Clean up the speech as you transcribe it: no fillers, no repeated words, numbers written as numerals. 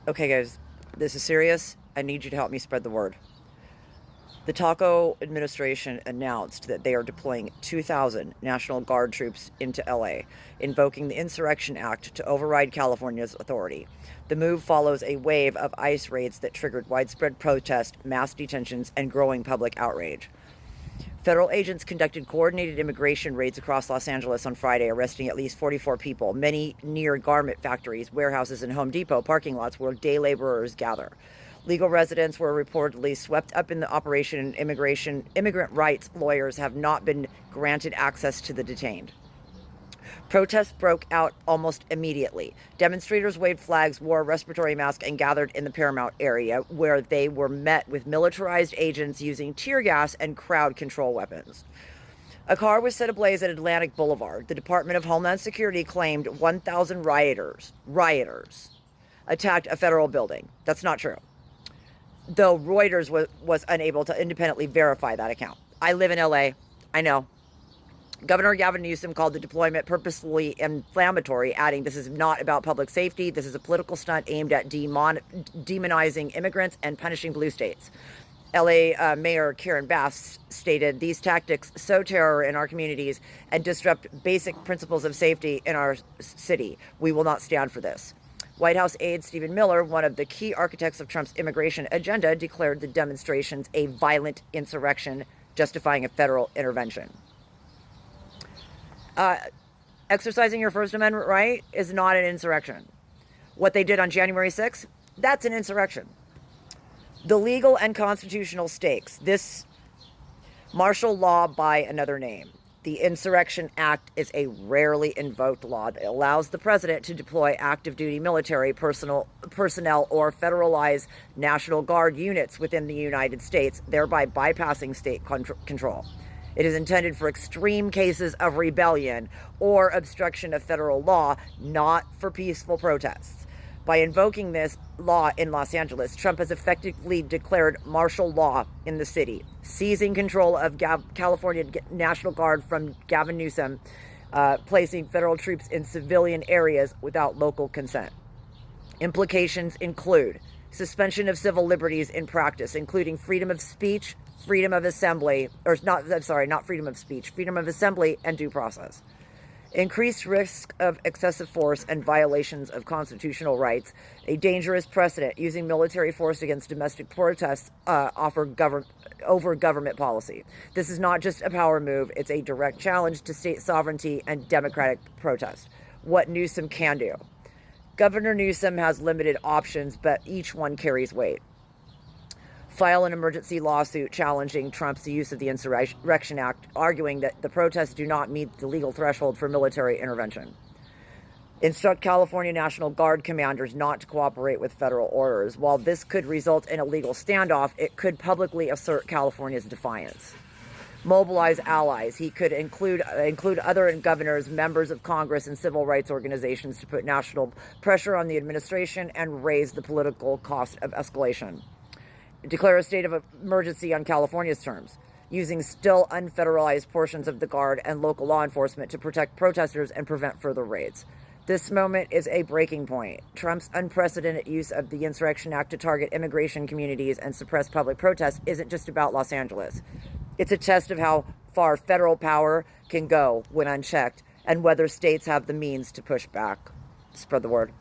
Okay, guys, this is serious. I need you to help me spread the word. The Taco administration announced that they are deploying 2,000 National Guard troops into LA, invoking the Insurrection Act to override California's authority. The move follows a wave of ICE raids that triggered widespread protest, mass detentions, and growing public outrage. Federal agents conducted coordinated immigration raids across Los Angeles on Friday, arresting at least 44 people, many near garment factories, warehouses, and Home Depot parking lots where day laborers gather. Legal residents were reportedly swept up in the operation, and immigrant rights lawyers have not been granted access to the detained. Protests broke out almost immediately. Demonstrators waved flags, wore respiratory masks, and gathered in the Paramount area, where they were met with militarized agents using tear gas and crowd control weapons. A car was set ablaze at Atlantic Boulevard. The Department of Homeland Security claimed 1,000 rioters attacked a federal building. That's not true, though Reuters was unable to independently verify that account. I live in LA. I know. Governor Gavin Newsom called the deployment purposefully inflammatory, adding, "This is not about public safety. This is a political stunt aimed at demonizing immigrants and punishing blue states." LA Mayor Karen Bass stated, "These tactics sow terror in our communities and disrupt basic principles of safety in our city. We will not stand for this." White House aide Stephen Miller, one of the key architects of Trump's immigration agenda, declared the demonstrations a violent insurrection, justifying a federal intervention. Exercising your First Amendment right is not an insurrection. What they did on January 6th, that's an insurrection. The legal and constitutional stakes. This martial law by another name. The Insurrection Act is a rarely invoked law that allows the president to deploy active duty military personnel or federalize National Guard units within the United States, thereby bypassing state control. It is intended for extreme cases of rebellion or obstruction of federal law, not for peaceful protests. By invoking this law in Los Angeles, Trump has effectively declared martial law in the city, seizing control of California National Guard from Gavin Newsom, placing federal troops in civilian areas without local consent. Implications include suspension of civil liberties in practice, including freedom of speech, freedom of assembly, not freedom of speech, freedom of assembly, and due process. Increased risk of excessive force and violations of constitutional rights, a dangerous precedent using military force against domestic protests over government policy. This is not just a power move, it's a direct challenge to state sovereignty and democratic protest. What Newsom can do. Governor Newsom has limited options, but each one carries weight. File an emergency lawsuit challenging Trump's use of the Insurrection Act, arguing that the protests do not meet the legal threshold for military intervention. Instruct California National Guard commanders not to cooperate with federal orders. While this could result in a legal standoff, it could publicly assert California's defiance. Mobilize allies. He could include other governors, members of Congress, and civil rights organizations to put national pressure on the administration and raise the political cost of escalation. Declare a state of emergency on California's terms, using still unfederalized portions of the Guard and local law enforcement to protect protesters and prevent further raids. This moment is a breaking point. Trump's unprecedented use of the Insurrection Act to target immigration communities and suppress public protests isn't just about Los Angeles. It's a test of how far federal power can go when unchecked and whether states have the means to push back. Spread the word.